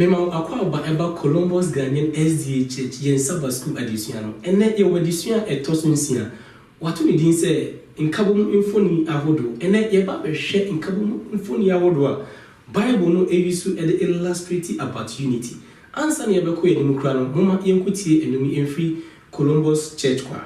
Mema akwa ba eba Columbus Ghanaian SDA Church yen Sabbath School addition no. Ene ye waddition etoso nsia. Watu ni din se nkabom mfoni ahodo. Ene ye ba behwe nkabom mfoni ahodo a Bible no ewisu e dey illustrate about unity. Ansa na ye be ko ye nim kra no moma yenkutie enum emfiri Columbus Church kwa.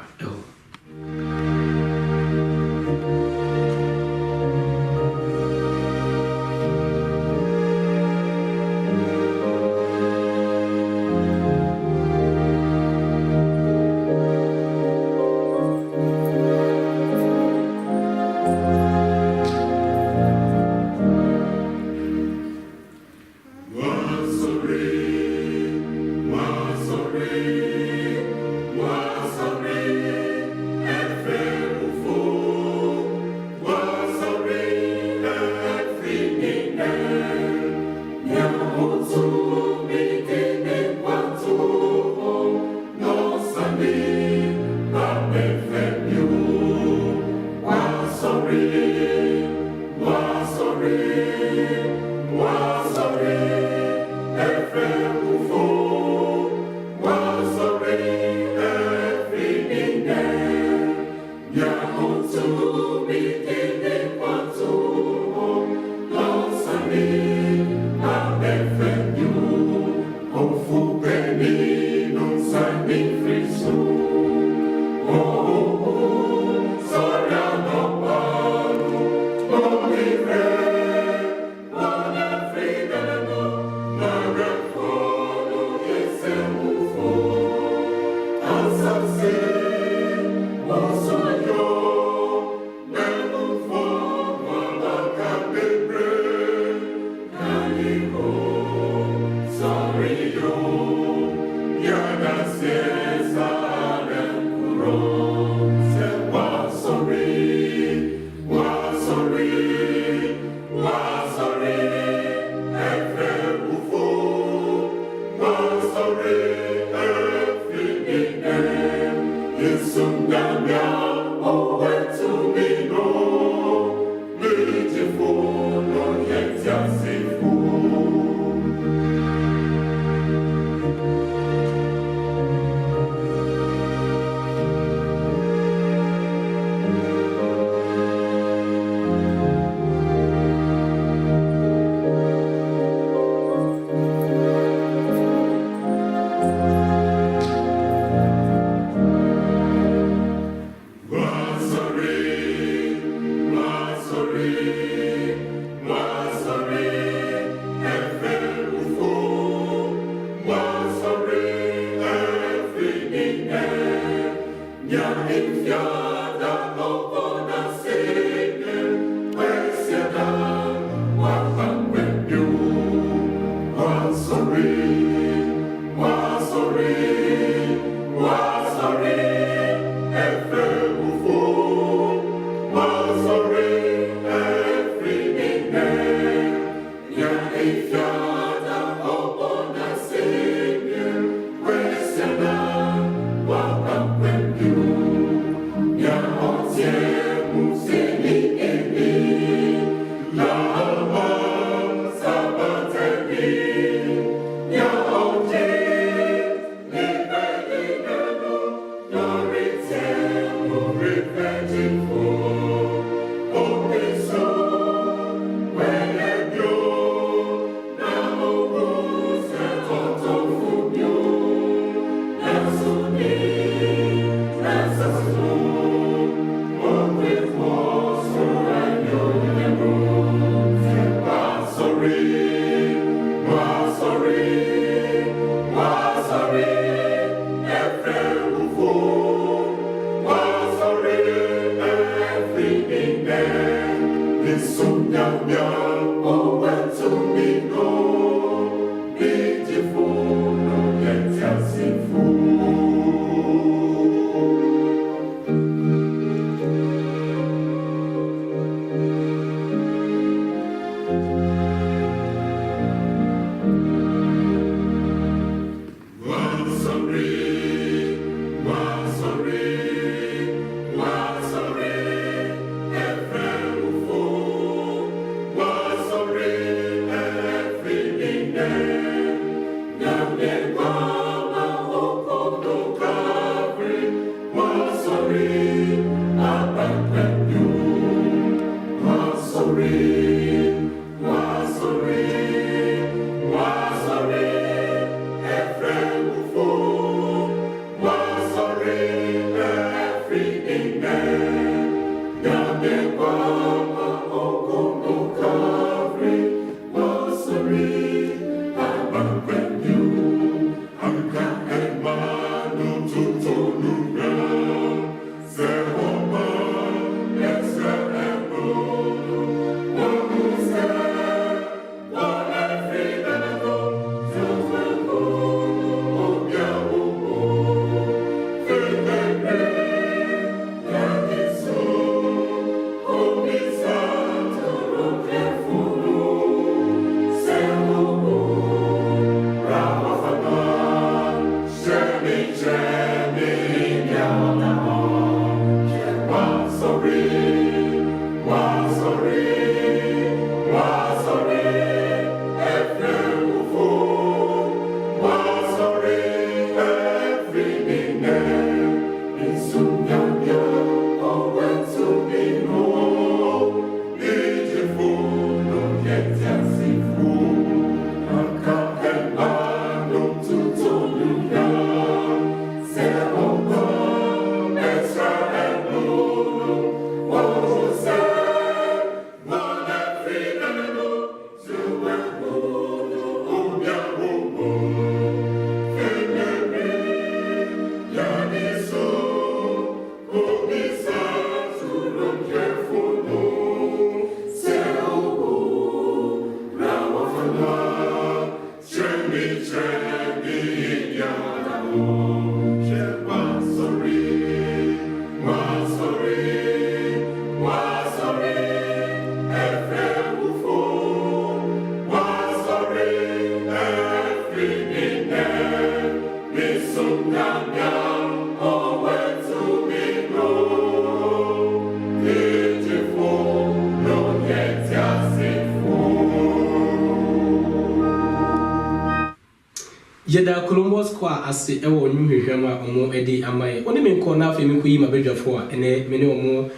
Yeda Columbus kwa ase ewo nyuhwehwema omo edi amaye oni me nko na afi me ko yi mabedwafo a ene me ne omo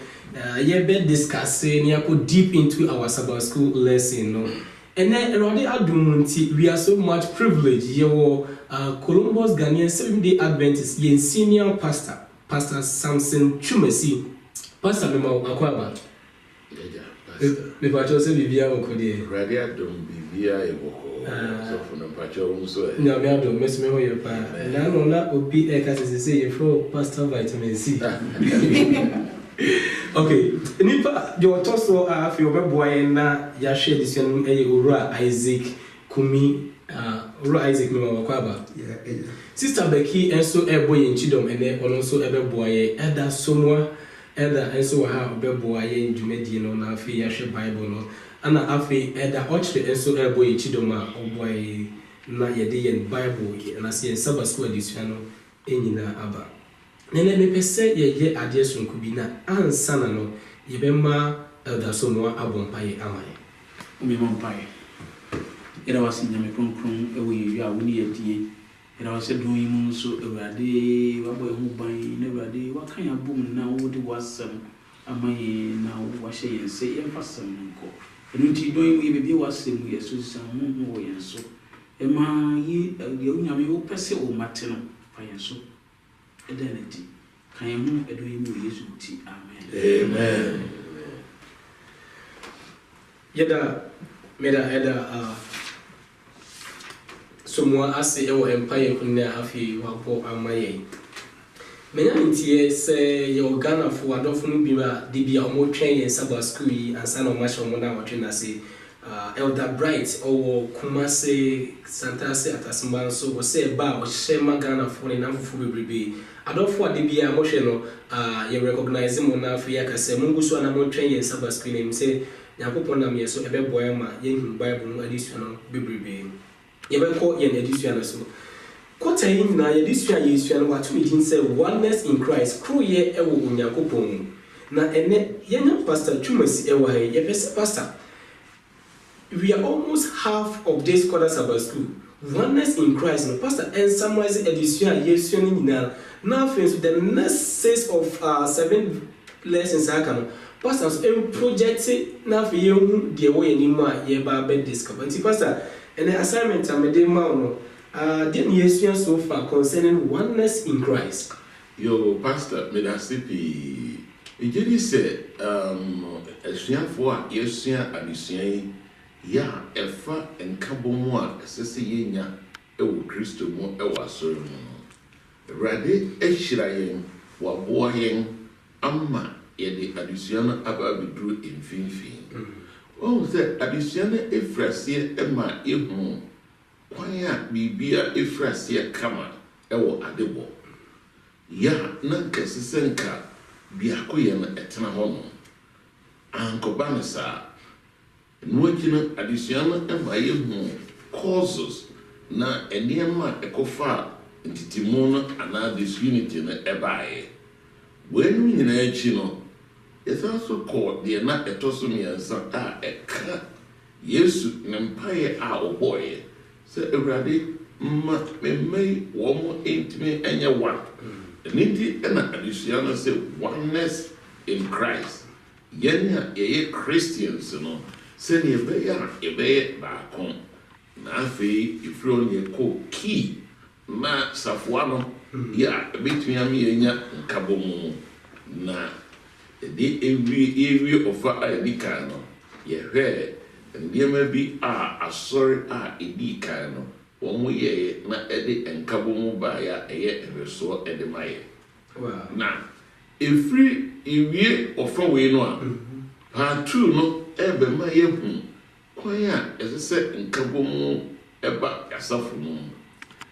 ye be discuss ne yako deep into our Sabbath school lesson no ene erode adum nti we are so much privileged ye wo Columbus Ghanaian Seventh-day Adventist ye senior pastor Samson Chumesi pastor me ma akwaba me pa cho se bibia okode radio adum bibia e boko so for no pacho unso e na me adum me ho ye pa na no na obi e ka se ye fro pastor vitamin C okay nipa jo toso afi obeboa ye na ya share this one e Owura Isaac Kumi Owura Isaac me ma kwaba sister Becky enso ebo ye nchidom ene ono so ebeboa ye eda somwa eda enso wa ha obeboa ye ndwumadi no na afi ya hwe Bible no ana afi eda ochre enso ebo ye nchidom a oboa ye na ye de ye Bible na se Sabbath school edition no enyina aba nene me pese ye ade sonko bi na ansa na no ye be ma eda somwa abompaye amaye me bompaye era wasi nyame kronkron ewo ye a woni yedie era wase don yi mu so Awurade wabo ehu ban na Awurade wakan abom na wo de wasam amaye na wo wahye yense yemfasam nko enu ti don yi be bi wasem ye so sam mu wo yenso ema yi ye nyame wo pese o mate no fa yenso eda na ti kan hu edo yi mu Yesu ti amen yeda meda eda somwa ase ewo empire kunna afi wapo amaye menya ntie se ye Ghana fo adofo no biwa de bia omo twen ye Sabbath school yi ansa na omo shomo na watwe na se Elder Bright owo Kumase Santase Atasman so wo se ba o shema Ghana fo ne na fufu bebrebe adofo ade bia mo hwe no ye recognize mo na afi yakase mungu so na mo twen ye Sabbath school ne mse yakopon na me so ebeboa ma ye hu Bible no edition no bebrebe yebeko ye na edition so kota yin na ye edition ye edition no watu medin say oneness in Christ kro ye ewo Onyankopon na ene ye nya pastor Chumesi ewo ha ye pese pastor we are almost half of this quarter Sabbath school oneness in Christ no pastor and summarize edition ye edition nyina now finish the next 6 of 7 lessons akano pastors em project na fe ye hu de wo ye nimu a ye ba be discover nti pastor and the assignment I made no didn't you so far concerning oneness in Christ. Yo, Pastor, me da sipi. Ejeni se esuafo a yesua adesuan ya efa enkabomu a esese yenya ewo Kristo mu ewo asori mu. Awurade ehira yen waboa yen amma yede adesuan aba biduru emfinfin. Oh, that addition efrasie ema ehu kwanya bibia efrasie kama ewo adebo ya na nkesisenka biakoye na etena hono ankoba ne sa nuwakina addition ema ehu causes na eniema ekofa ntitimu no ana disunity na ebae wenu nyina echi no it's also called the na etoso miensa eka Yesu ne mpaye a oboye se Awurade ma memei wo mo intime enye one niti na adisua no se oneness in Christ yenya ye Christians no se ne ebe ba kon na afi ifro ne ko key na safwa no ya betumi am yenya nkabomu na the every of a no ye hwe ndema bi asori edika no wo ye na ede enkabo mu ba ya eye ereso ede maye na every ewie of we no a part 2 no ebe maye hu kwanya esese enkabo mu eba yasafo no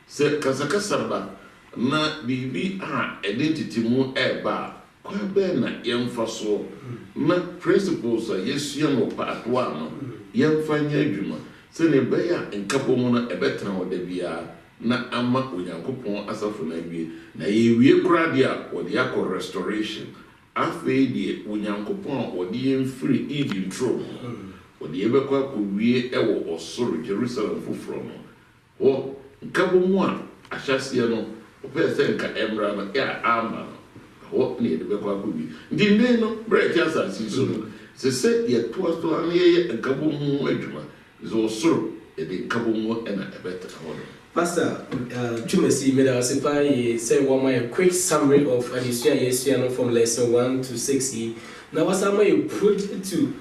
se kasakasa ba na bibi identity mu eba kwa be na yemfa so na principles a yesua no part 1 no yemfa nya adwuma se ne be ya nkapo mu na ebetena oda bia na ama onyankopon asafo na wie na yewie kura dia wode akọ restoration afei die onyankopon wode yemfiri Eden throne wode yebekọ akọwie ewo osoro Jerusalem foforo no wo nkapo mu a ahyase no opese nka emra na ya ama wo ne de bekọ akọwie ndi ne no break asase so no se ye to so an ye nkapo mu adwuma zo osoro de nkapo mu na ebetena ho. Pastor, Chumesi made us say one quick summary of Addition Yesiano from lesson 1 to 6. Now, what's my project to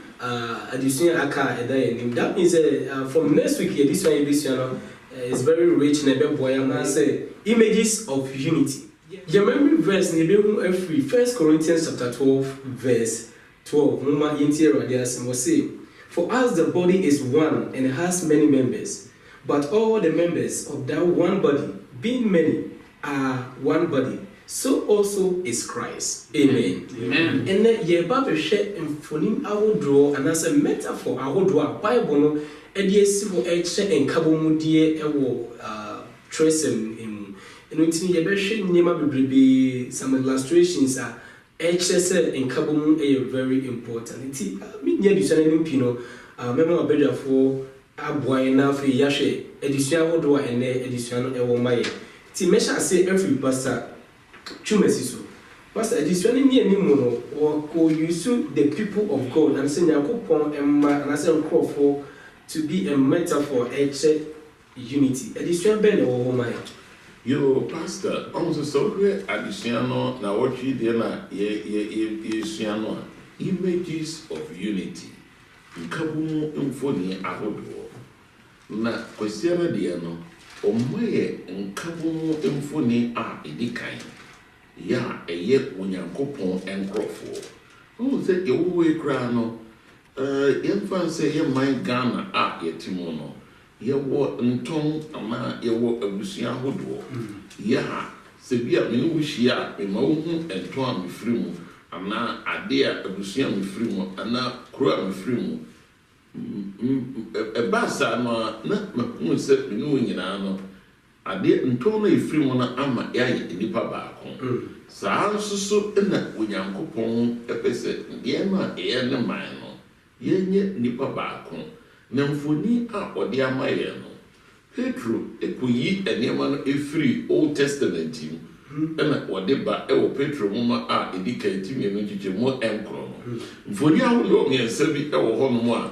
Addition Aka? That means from next week, Addition Yesiano is very rich in a boy. Say images of unity. Your memory verse in every 1 Corinthians chapter 12, verse 12. Mama Interior, there say, for us the body is one and has many members. But all the members of that one body, being many, are one body. So also is Christ. Amen. Amen. And then ye Bible share and phoning our draw and as a metaphor, our draw Bible, and ye civil edge and cabomudie tresem in until ye beshing nema be some illustrations are HSL and cabom are very important. Me near the Sanin Pino, member better for. Aboy na fe yahwe edition wodo ene edition no ewo maye ti mesha say every pastor Chumesi so pastor edition ni enimu no ko use the people of God and say yakopon emma and say nkofo to be a metaphor eche unity edition ben ewo maye yo pastor almost so we edition no na what you dey na ye no images of unity nkabu mfoni ahodo na kwesiara de no omoye nkabu mfoni a edikan ya eye onyankopon enkrofo o se yewo kra no yemfa se ye man Ghana a yetimo no yewo nton ama yewo abusua ahodo ya se bia me no hia e ma wo hu enton am firimu ana ade a abusua me firimu ana kro am firimu basa na mu se no nyina no ade nton na efirimu na ama ya nipa baako saa nso na onyankopon epese de na e ne man no yenye nipa baako na mfoni a ode ama ye no Petro ekoyi enema no efiri Old Testament na ode ba ewo Petro mama a edika ntimi no chiche mo enkro no mfoni a wo me nsabi ewo ho no a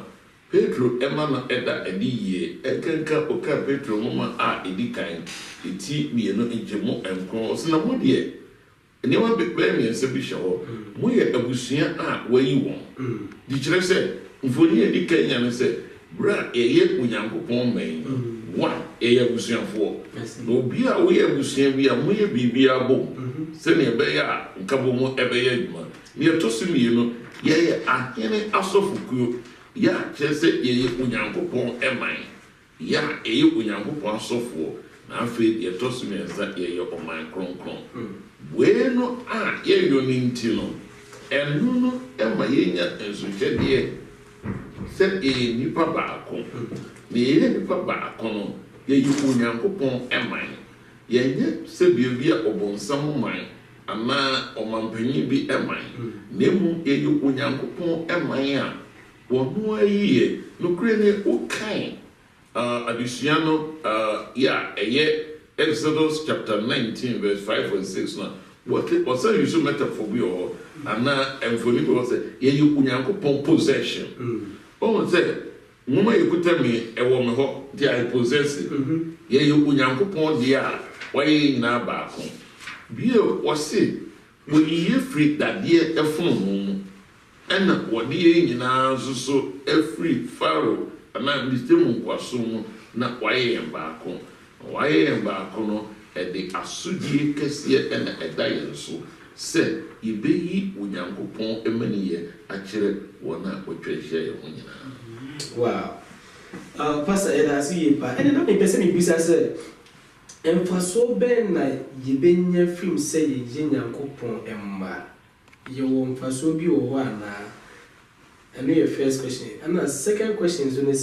Petro ema na eda ediye ekenka oka Petro mama a edikan eti mieno ejemo enkro so na mo de enema be me nsabi hwo mo ye abusua a wayi won di kire se mfoni edikan nya no se bra eye onyankopon man one eye abusuafo no bia wo ye abusua bia mo ye bibia bo se ne be ya nkabo mo ebe ya djuma ne to so mieno ye ahene asofukuo ya chese ye onyankopon eman ya eye onyankopon asofo na afi ye to so mienza ye oman kronkron bueno a ye yoni ntino enu no ema ye nya ensuchede se nipa baako ne nipa baako no ye onyankopon eman ye nye se bia obonsam man ama omampanyi bi eman nemu ye onyankopon eman a wono ayiye no kure ne okan additional ya eye Exodus chapter 19 verse 5 and 6 na what was a use metaphor bi o ana emfoni bi was ye onyankopon possession o say mama yekuta me ewo me ho they I possess ye onyankopon dia why na baako bi o say wo ye free that dia efunu mu ena wode ye nyina so every pharaoh ana mistemu kwaso mu na waye baako no de asodie kese ena edaye so se ibeyi onyankopon emaniye akire wona otwehye ye ho nyina. Wow. Pastor Eda see pa and na me pese me bisa say Emfaso ben na yebenya film say ye Nyankopon emma. Ye won faso bi wo ana. And your first question. And the second question is when they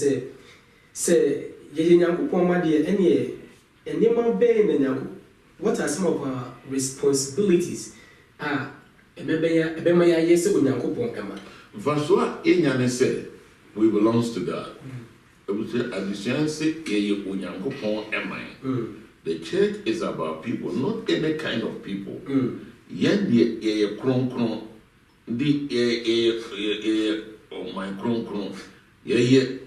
say ye Nyankopon ma de any man be na Nyankopon. What are some of our responsibilities? Ebema ya yese Nyankopon emma. Faso a enyane say we belongs to God. Addition say ye Nyankopon emma. The church is about people, not any kind of people. Yen ye kron the oh my kron ye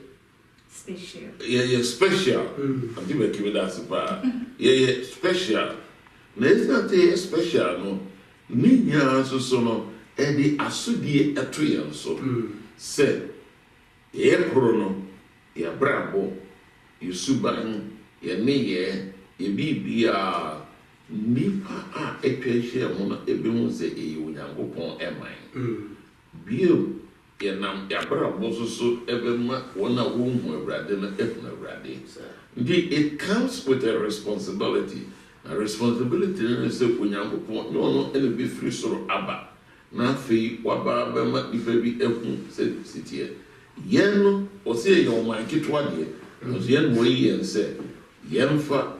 special. Ye special. I'm giving you that super. Ye special. Let's not say special no. Ninya so no. Edi asudie etuyen so. Say ye krono ye brabo ye suban ye neye ye bibia nipa a etwehye mo no ebemu se eyi Onyankopon eman bio ye nam ya brabo so ebema wona wo hu awrade na efuna awrade it comes with a responsibility. A responsibility is say Onyankopon no ele be free soro aba na fe waba bema ifa bi efu se sitie yen no o se ye o man kitwa de no yen mo yen se yen fa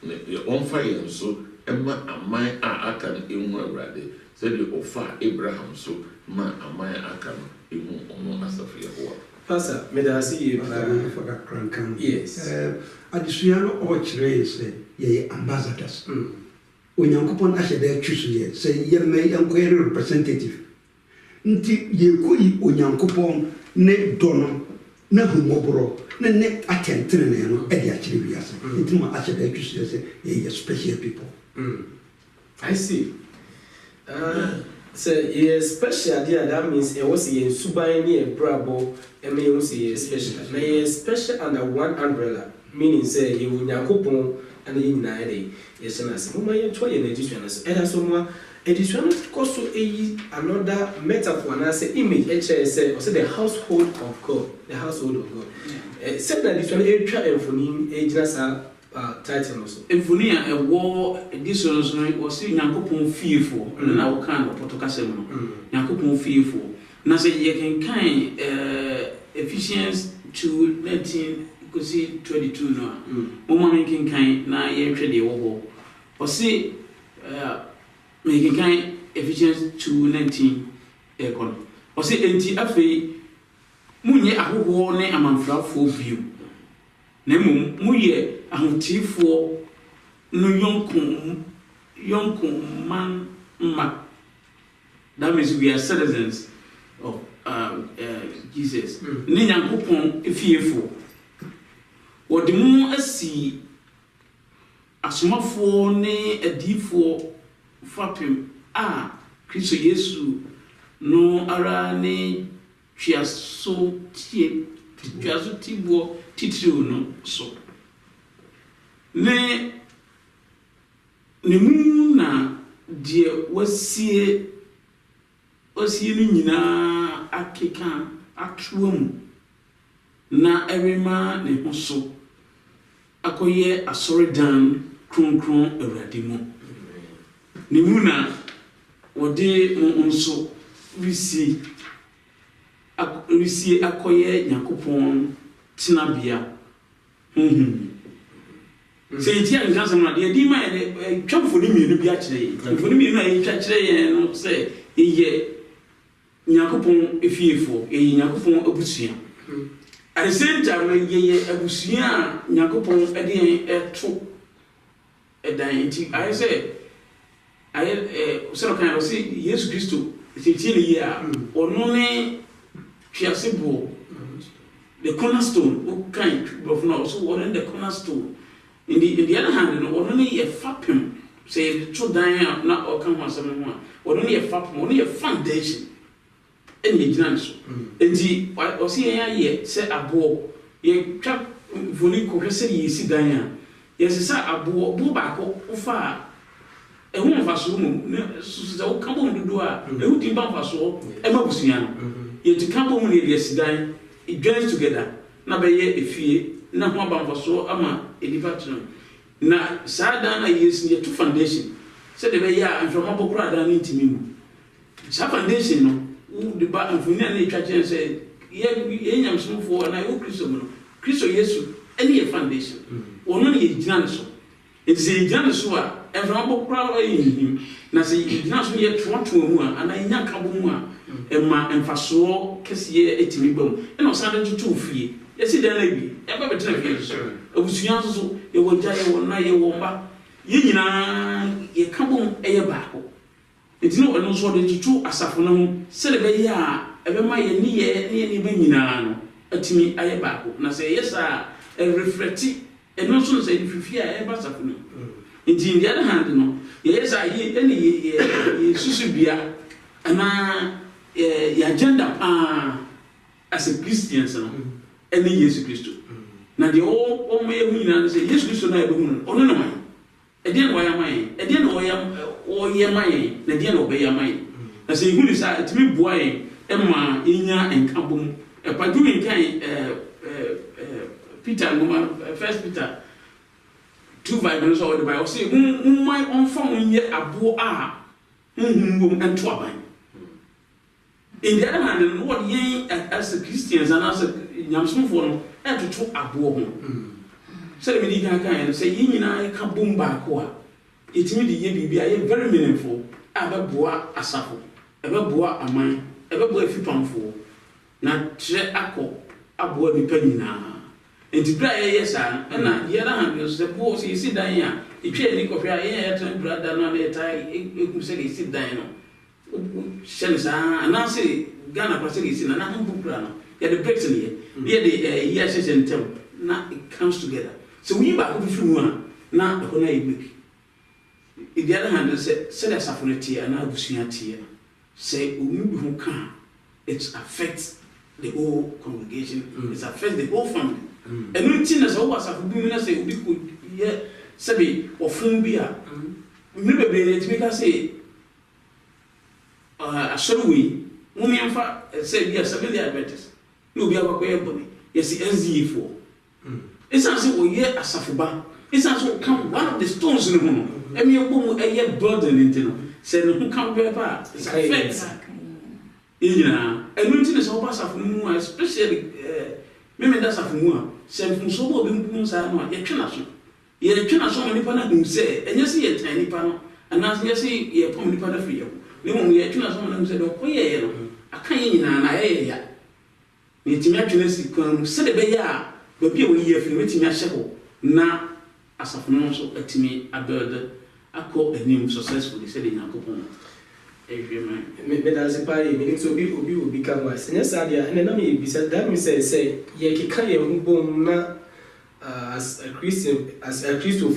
ne on fire so emma amai a aka no emu awrade said the ofa Abraham so ma amai aka no emu ono asafu Yehowa. Pastor, may I see you for that crank? Yes. Additional or say ye ambassadors. Onyankopon ashe there choose ye say ye may inquiry representative. Nti ye kui Onyankopon ne dono na humobro ne attentene ne no e dia chiri biase. Nti ma ashe there choose say ye special people. I see. So ye special there, that means it was ye subai ni brabo and me was ye special. Na ye special under one umbrella, meaning say ye Onyankopon and ye nyina yes na se mo ye to ye na edition so eda so mo edition cost another metaphor na say image say the household of God, the household of God. Say na edition e twa enfoni e gina sa title also. Enfoni a war edition so was Nyankopon fearful na wo kan potokasem no. Nyankopon fearful. Na say ye kan Ephesians 2:19 see 22 no mama making kind na ye hwe de wo o see making kind Ephesians 2:19 ekon o see enti afei munye ahoho ne amanfrafo view na muye ahotifo no yonkum man ma. That means we are citizens of Jesus. Ni Nyankopon efiefo Wodimu asi asomafo ne adifo fapem a Kristo Yesu no ara ne twiaso tibo titiriu no so ne mu na die wasie ni nyina akeka atwam na erema ne hoso akoye asoridan kronkron awrade mu ne mu na wode mo nso risi akoye Nyankopon tinabia se ti an gansa na de di ma twamfo ni mienu bi a kire twamfo ni mienu a ye twa kire ye no se ye Nyankopon efiefo ye Nyankopon abusua. At the same time, ye abusia Nyankopon edi eto edan enti I say so kan say Jesus Christo titi ne ya ono ne twiasebo the cornerstone o kan of now so one the cornerstone in the other hand no ono ne ye fapem say the true dan na o kan wasem ho ono ne ye fapem ono ye foundation eni gina so enti o si ye se abo ye twa voni ko hwese ye si dan a ye se sa abo bo ba ko ufa ehu mfaso mu so se o kan bo ndudu a ehu timba mfaso e ma busuya no ye ti kan bo mu ne ye si dan it joins together na be ye efie na ho aba mfaso ama edifa tino na saa dan na yes ye to foundation say de be ya anhwema bokura dan ni ntimi mu sa foundation no de ba anfuni na etwa chen say ye nyamsomfo na yo Kristo mu no Kristo Yesu any ye foundation ono ne ye gina ne so it is ye gina ne so a anhwema bokura wa yin na say ye gina so ye toato mu a ana nya kabo mu a emma emfaso kesiye etimi bam e no sa de tutu fie yesi dan na bi e ba betena fie so obusuyan so ye wogya ye wona ye womba ye nyina ye kabom eye baako etino ono so de tutu asafo no ho se de be ya ebe ma ye ni ba nyina no atimi aye baako na se yesa e reflecti eno so se de fifia e ba asafo no enti in the other hand no yesa ye eni ye susubia ana ye agenda as a Christian no eni Yesu Kristo na de o me hu nyina say Yesu Kristo na e be hu ono na man e de na ya man e de na o ye man na de na o be ya man na say hu ni sa etimi boa ye e ma enya enkabom e pa du nkan Peter ngoma 1 Peter 2:5 so the Bible say my on form ye abo a ngum ento aban in the other hand what ye as a Christians and as a nyamsomfo no etoto abo ho say me di kan say yi nyina ka bom ba ko a etimi di ye bibia ye very meaningful ababoa asafo ababoa aman ababoa afipamfo na tre akọ aboa nipa nyina entibra ye yesa na the other hand say bo say si dan ya etwe ni kofia ye tan brada na le tai eku say si dan no shensa na say Ghana pa say si na na bukura no ya the breaks in here the year session term na it comes together so we back to fimu a na e na ibeki in the other hand say the safoneti na abusuya tie say omu bi ho ka it affects the whole congregation it affects the whole family and until na so was afubi na say obi ko ye sabi ofun bi a mi bebe na timi ka say asọrọwi mumi amfa say bi Seventh-day Adventist no bi akwa ye boni yes NZ4 esan say oye asafoba esan so come one of the stones in the moon emi egbo eye burden into no say no come be ba affect ina enu tin so ba asafo mu especially me da asafo mu a say funso bo bi mu sa no ye twena so nipa na hu say enye say ye tan nipa no ana say ye pom nipa da free ye mo ye twena so na hu say do koye no akan ye nyina na ye ya ni timi atwena si kwan se de be ya ba bi we ye afiri metimi ahye ho na asafo no so atimi abelde akọ anim successfully se de Yakobon me that's pa ye me so obi ka wa senya sadia ene na me bisa that me say ye keka ye bom na as a Christian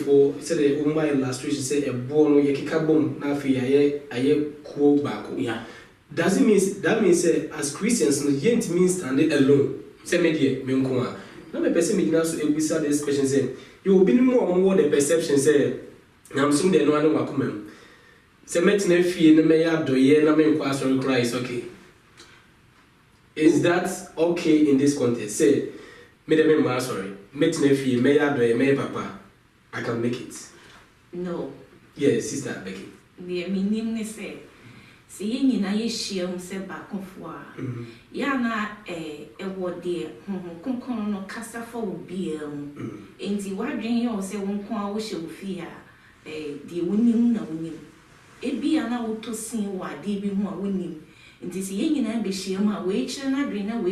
for said the my illustration say a born ye keka bom na afi aye kuo baako yeah that means as Christians no yent means standing alone say me die me nko a na me person me gina so ebisa this question say you will be more the perception say I'm some de no anu wakomam say metina fie na me ya doye na me nko asori Christ okay is that okay in this context say me de me ma sorry metina fie me ya doye me papa I can make it no yes sister Becky the minim ne say see nyina ye hia se ba konfo a ya na wode konkon no kasa fa obi am enti wadwen ye o se wonko a wo hye wo fi a de wonim na wonim ebi ana wo to sin wa de bi ho a wonim enti se ye nyina be hia ma we kire na dwen no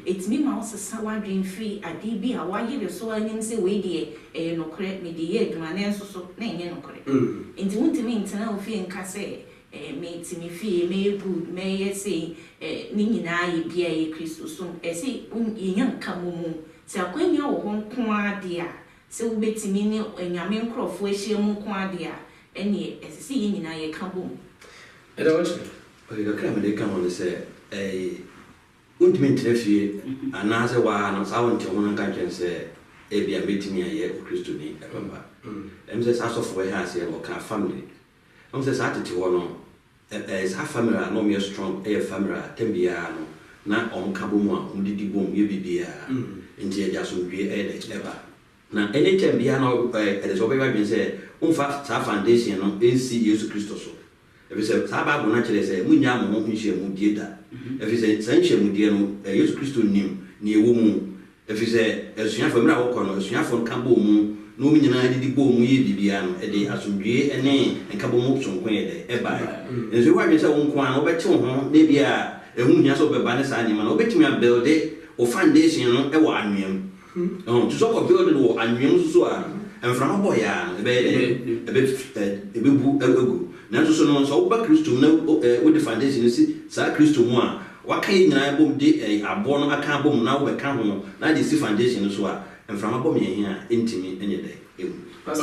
etimi ma wo sesa wadwen fi ade bi a wa ye so anim se we de no kre me de ye aduma na enso so na enye no kre enti wontimi ntena wo fi nka se me timi fie me good me yesi ni nyina ye bia ye Kristo so ese yenyan kamumu se akwanya wo honko ade a se wo betimi ni anyame nkrofo ahia mu nko ade a ene ese se ye nyina ye kabom era what okay ka kra me de kan on se untimi ntrefi anaze wa na sa won temo nka twen se bia betimi ye Kristo ni ebamba emse sa so fo ha se wo ka family I'm saying that it was as half family no more strong a family tembia no na on kaboma didi bom ye bibia nti eja so wie e de clever na anytime bia na ɛde sɛ ɔbɛba dwen sɛ womfa saa foundation no ɛnsi Yesu Kristo so ɛfiri sɛ saa Bible no kyerɛ sɛ munya mo ho nhyiamudie da ɛfiri sɛ saa nhyiamudie no Yesu Kristo nim ne ɛwɔ mu ɛfiri sɛ asuafo mmerɛ a wɔkɔ no asuafo nka bɔ mu na wɔn nyinaa didi bɔ mu yɛ biribiara no ɛde asomdwie ne nkabɔmu sonko yɛ dɛ ɛbaeɛ nso wɔadwen sɛ wo nko a no wobɛte wo ho na bia ɛho hia sɛ wobɛba ne saa nneɛma no wobɛtumi abɛlde wo foundation no ɛwɔ anweam nti sɛ ɔkɔ build no wɔ anweam so a mframa bɔ yɛ a ɛbɛbu agu nanso so no sɛ woba Kristo mu na wode foundation no si saa Kristo mu a waka yɛ nyinaa bom de aboɔ no aka bom na wobɛka ho na de si foundation no so a mframa bɔ meyɛ a ɛntimi ɛnyɛ dɛ ɛmu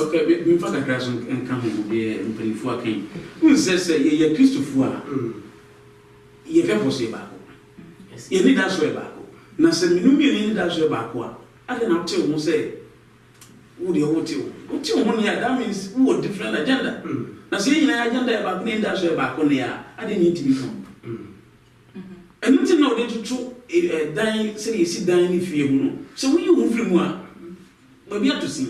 okay bimfa kakra so nka ho deɛ mpanimfoɔ akan wonsɛ sɛ yɛyɛ Kristofoɔ a yɛfɛ pɔ so yɛ baako yɛni da so yɛ baako na sɛ menum yɛni da so yɛ baako a ade na wote wo ho sɛ wodeɛ wote wo ho ne a that means wowɔ different agenda na sɛ yɛ nyinaa agenda yɛ baako ne da so yɛ baako ne a ade ne ntimi kam ɛno nti na wode toto dan sɛ yɛsi dan ne fie ho no sɛ woyi wo firi mu a baabi ato si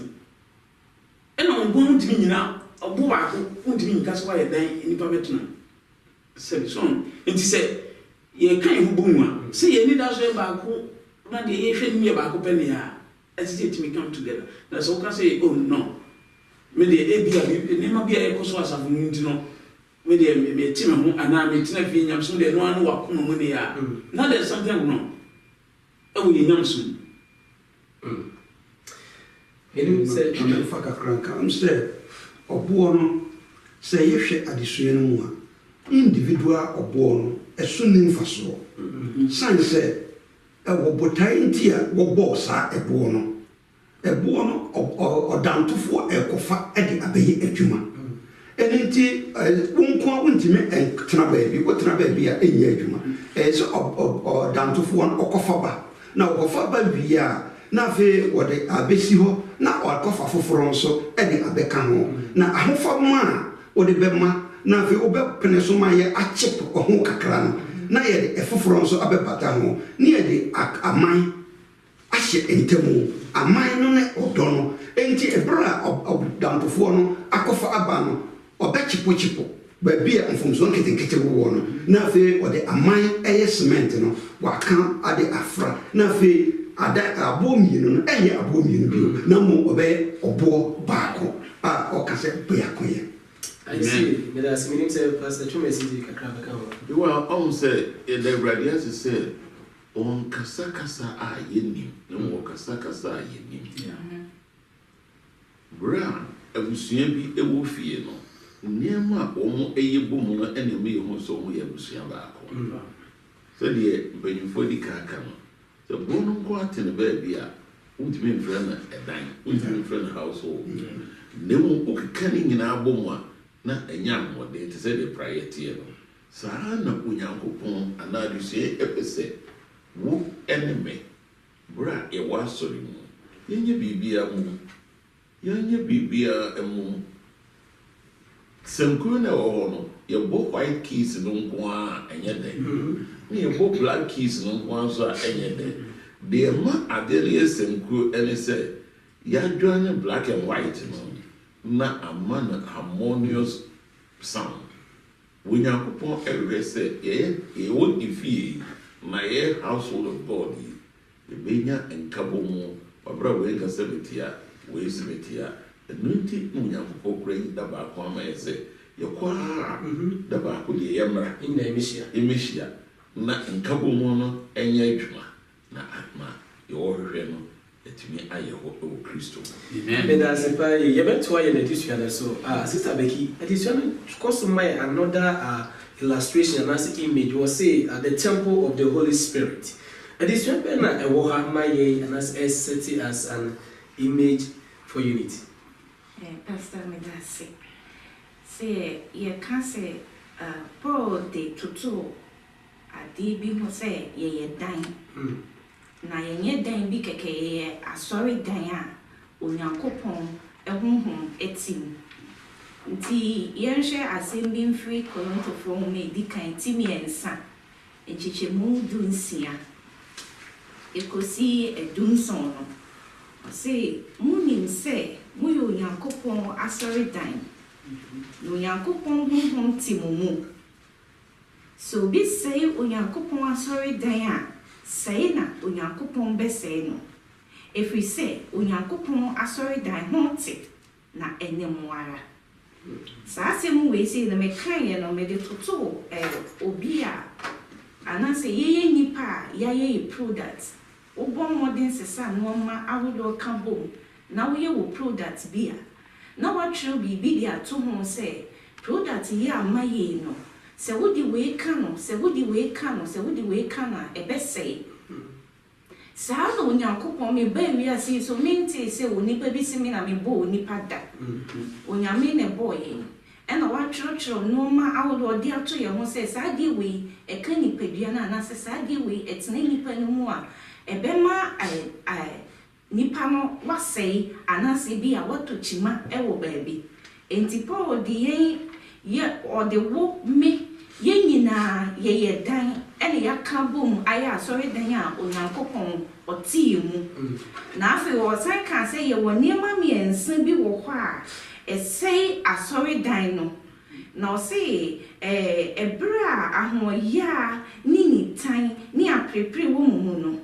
ɛna wo nkwa wontimi nyina ɔbo baako wontimi nyika sɛ woayɛ dan nnipa bɛtena sɛbi so nti sɛ yɛka yɛ ho bɔ mu a sɛ yɛni da so yɛ baako na deɛ yɛhwɛ nim yɛ baako pɛ ne a ɛsɛ sɛ yɛtumi come together na sɛ woka sɛ oh no me deɛ ebia nneɛma bi a yɛkɔ so asafo no nti no me deɛ meti me ho anaa metena fie nyamsom deɛ no ano wakoma mu ne a na there's something wrong ɛwɔ yɛ nyamsom ɛnim sɛ fa kakra nka sɛ ɔboɔ no sɛ yɛhwɛ adesua no mu a individual ɔboɔ no ɛso ne mfasoɔ sane sɛ ɛwɔ botae nti a wɔbɔɔ saa ɛboɔ no ɔdantofoɔ ɛkɔfa ɛde abɛyɛ adwuma ɛne nti wonko a wontimi tena baabi wotena baabi a ɛnyɛ adwuma sɛ ɔdantofoɔ no ɔkɔfa ba na ɔkɔfa ba wie a na afei wɔde abɛsi hɔ na ɔkɔfa foforɔ nso ɛde abɛka ho na ahofama a wɔde bɛma na afei wobɛpene so ma yɛ akyep ɔho kakra no na yɛde ɛfoforɔ nso abɛbata ho ne yɛde aman ahyɛ ntamu aman no ne ɔdɔ no enti ɛberɛ a ɔdantofoɔ no akɔfa aba no ɔbɛkyepokyepo baabi a mfomsoɔ nketenkete wowɔ no na afei ɔde aman ɛyɛ cement no waka ade afra na afei aboɔ mmienu no ɛyɛ aboɔ mmienu bio na mmom ɔbɛyɛ ɔboɔ baako a ɔka sɛ baako yɛ I see. But as meaning say Pastor Chuma City kakra bɛka ho. You are on say the radiance say on kasa a yɛnim na mo kasa a yɛnim. Bra abusua bi ɛwɔ fie no. Nneɛma a wɔn ɛyɛ bɔ mu no ɛna mo yɛ ho so wɔn yɛ abusua baako. Sɛdeɛ mpanyinfoɔ di kaka no. Sɛ bɔ no nko atene baabi a wontumi mfrɛ no ɛdan, wontumi mfrɛ no household. Na mo okeka ne nyinaa bɔ mu a na ɛnya mmɔden te sɛ de praeɛ teɛ no saa na Onyankopɔn anaa adusua ɛpɛ sɛ wo ɛne me bere a yɛwɔ asɔre mu yɛnyɛ biribiara mu sankuo na ɛwɔ hɔ no yɛbɔ white keys no nko a ɛnyɛ dɛ na yɛbɔ black keys no nko a nso a ɛnyɛ dɛ deɛ ma adeɛ yɛ sankuo ɛne sɛ yɛadwa ne black and white no na ama na harmonious sound Onyankopɔn ɛhwɛ sɛ yɛwɔ ifie na yɛ household of God yɛbɛnya nkabɔ mu wabra wɔ nkasa betia wɔ esi betia ɛno nti Onyankopɔn kura yi da baako ama yɛ sɛ yɛkɔ da baako deɛ yɛmmra ɛmɛhyia na nkabɔ mu no ɛnyɛ adwuma na ama yɛwɔ hwehwɛ no etimi ayɛ hɔ ɛwɔ Kristo. Amen. That's why you better try and addition so Sister Becky addition cause my another illustration as image was say at the temple of the Holy Spirit. Addition na ɛwɔ my and as set as an image for unity. Pastor Medase say you can say Paul de tutu ade bi ho say ye dan na yenye dan bi keke asori dan a Onyankopɔn ehunhun etim nti yenhwe asɛm bi mfiri Korintofoɔ ho me di kan timi ensa enchichemu dunsia ekosi edunson no say munim say muyo Nyankopon asori dan no Nyankopon honhom timumu so bi say Onyankopon asori dan a say na Onyankopon be say no if we say Onyankopon asori dan honte na enemwara sa asem we say na me kan ye no me de toto obi a anase ye nipa ya ye product Obo modern sesa no ma awodo ka bom na wo ye wo product bia na wa tru bi dia to ho se product ye amaye no se wodi we ka no se wodi we ka no se wodi we ka na ebe sei sa no Onyankopon me ba wi ase so menti se onipa bi simi na me bo onipa da onyame ne boy ena wa tru no ma awodo dia to ye ho se sa di we e ka nipadua na na se sa di we etena nipa no mu a ebema nipa no wasei anase bi a wato chima ewo baabi enti Paul de ye ode wo me ye nyina ye dan ene yaka bom aya asori dan a Onyankopon otie mu na afi wo san ka se ye woni ma miensa bi wo hɔ a esei asori dan no na o se ebra ahoya ni tan ni aprepre wo mu no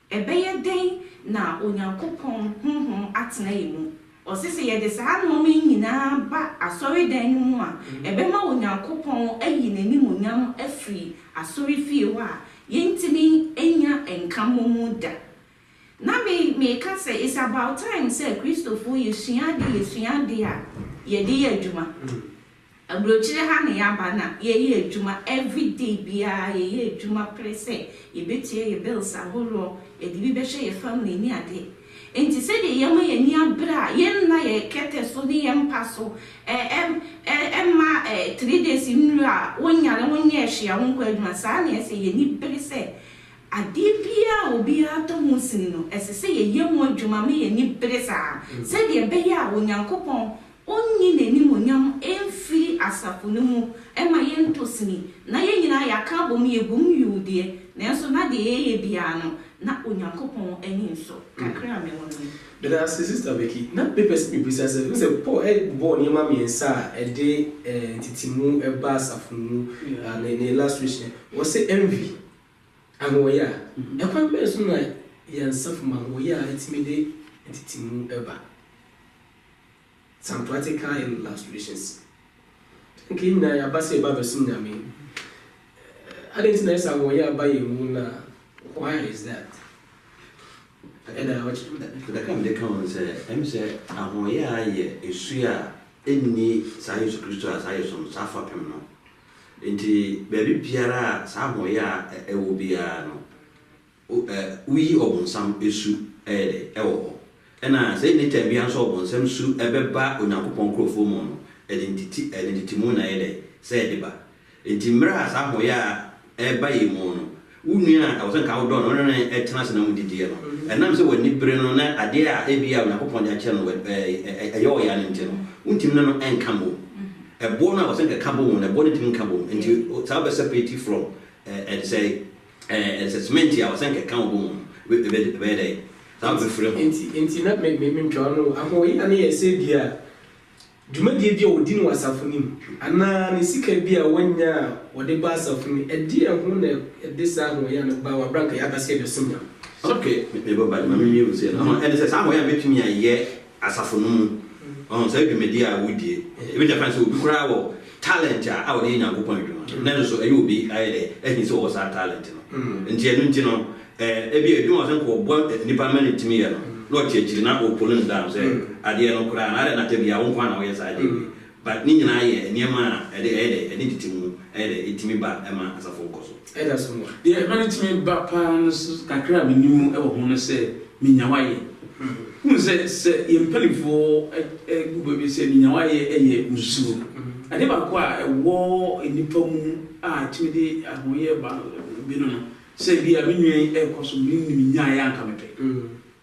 ebeye den na Onyankopon honhom atena yemu osise ye de saa no me nyina ba asori dan mu a ebema Onyankopon ayi nani munyam afri asori fie wa yentimi enya enkamomu da na me ka say it's about time say Christopher yesuade a ye de adwuma abrochire ha na ya ba na ye adwuma every day bia ye adwuma prese ye betie ye bills ahoro ye di bi hye ye family ni ade enti se de ye ma ye ni abra ye na ye kete so ni ye mpa so ma 3 days nru a wonya ehia wonko adwuma sa na ye se ye ni prese ade bia obi ato ho sin no esese ye ye mu adwuma me ye ni presa se de be ya Onyankopon onyi neni monyam emfi asafo no mu ema ye ntosini na ye nyina ya ka bom ye bom yude na so na de ye bia no na Onyankopon ani nso kakra me wono the sister Becky na papers me precise say Paul born ye ma miensa e de titimu e ba asafo mu na illustration was say envy ahoya e kwa be so na ye nsafo ma ahoya etimide titimu e ba some practical illustrations. Okay, now ya basi eba besu nyame. I didn't know say wo ya ba yemu na why is that? And I watch the come they come and say em say ahoya ye esu a enni sa Yesu Kristo as ayo som safa pem no. Enti baby biara sa ahoya e wo bia no. Uyi obonsam esu de ewo ena say ni time bia so obonsam su ebeba Onyankopon krofo mu no identity mu na ye say de ba enti mra sa ahoya eba ye mu no unua awosan ka wo do no no etena se na mu didie no enam se wani bre no na ade a ebia Onyankopon de ache no eyo ya ne ntino untim no enkamo ebo na awosan ka kabo mu na ebo ne tim kabo enti sa be separate from and say assessment ya awosan ka kan bo mu be dey sa be free enti na me ntwa no ahoya na ye se bia dwumadie bia odi no wasafonim ana ne sika bia wanya wode ba asafoni edi ho na edisa ahoya no ba wa branka ya base be sunya okay me baba ma me you say no and say ahoya betumi aye asafonum on say dwumadi a wodie e be japan say obi kura wo talent a wode Nyankopon dwuma na so ayi obi aye e so wo sa talent no nti enu nti no e bia edwuma so ko bo nipa man timi ya no no chechiri na o polin down say ade no kura na ade na tabia won kwa na we say ade but ni nyina ye niema ede titimu ede itimi ba ema asafo nkoso eda so mo ye mani timi ba pan kakra menimu e wo ho no say minyawaye kun se ye mpelifo gubo bi say minyawaye eye musu ade ba ko a wo enipa mu a timi de ahoye ba bi no say bi a menwen e koso minni nyaaya anka mepe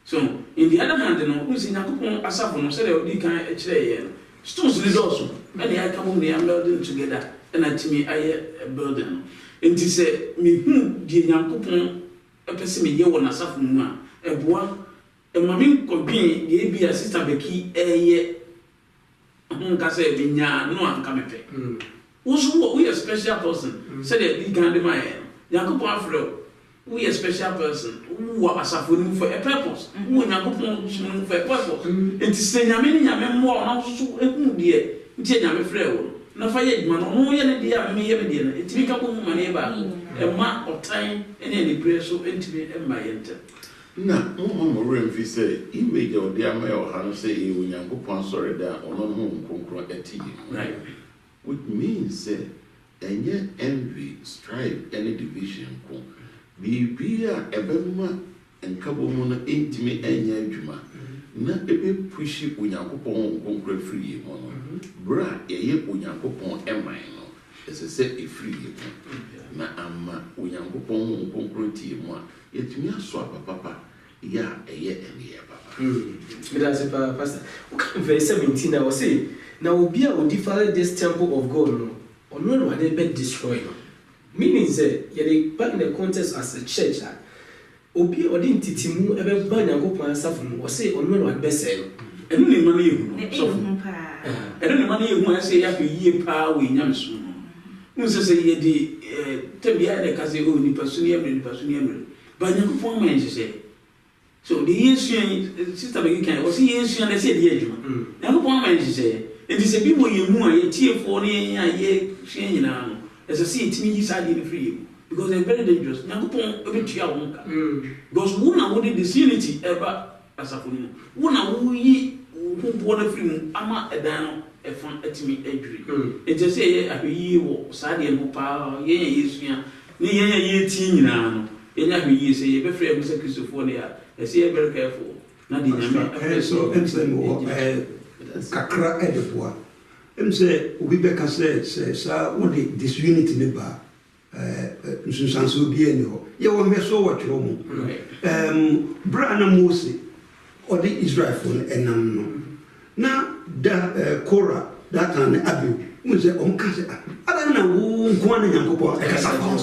so in the other hand no we see Nyankopon asafo no say they kan e kire ye no stones lead also and they come they are building together and atimi aye building enti say me hu die Nyankopon e pese me ye wona asafo mu a eboa Mammy could be a sister Becky, nka say binya no anka mepe wo we a special person said that you can demand Yakupon afro we a special person who are suffering for a purpose who Yakupon for a purpose and to say nyame more na so ehun de ntie nyame frɛ wo na fa ye dwuma no ye ne de a me ye me de na etimi ka ko mu mane ba e ma otan ene ne prayer so entimi e ma yente na mo remfi say image of the amayo han say e Onyankopɔn sorry da ono no nkonkron ati right which means say enye envy strife any division ko bibia ebema enkabo mu no entimi enya adwuma na ebe pushi Onyankopɔn nkonkron free mo no bra ye Onyankopɔn eman no ese say e free na ama Onyankopɔn nkonkron tie mo yetumi aso papa ya eye ene papa me that's pastor verse 17 I was say now obi a defile this temple of God no ono no ade be destroy no meaning say ye back in the context as a church obi odi ntitimu ebe ba Nyankopɔn asafo no say ono no ade be say no enu ni mane yehu so enu ni mane yehu say ya pe yie pa we nyamso no se ye di tebia de ka say o ni pasuni emre ba Nyankopɔn man say so the Yesu sister be kan o si Yesu na say the adwuma Nyankopɔn man say it is a people you mu a ye tie for ne a ye hwe nyina no as I see it me side in free because they very dangerous Nyankopɔn obetua wo nka because wo na wo the disunity ever asafoni wo na wo yi wo bo na free mu ama edan no efon atimi adwiri it just say ahweyi wo sade no pa ye Yesu ya ne ye tie nyina no ye nya ahweyi say ye be free am say Christopher ne ya say ye very careful na di nyame so emsem kakra edeboa emse obi beka say sa wo the disunity ne ba nsunsanso bi eni ho ye wo me so watro mu bra na Mose or the Israel for enam no na da Korah that an Abiu mo say on ka say ada na wo nko na Nyankopɔn e kasa fa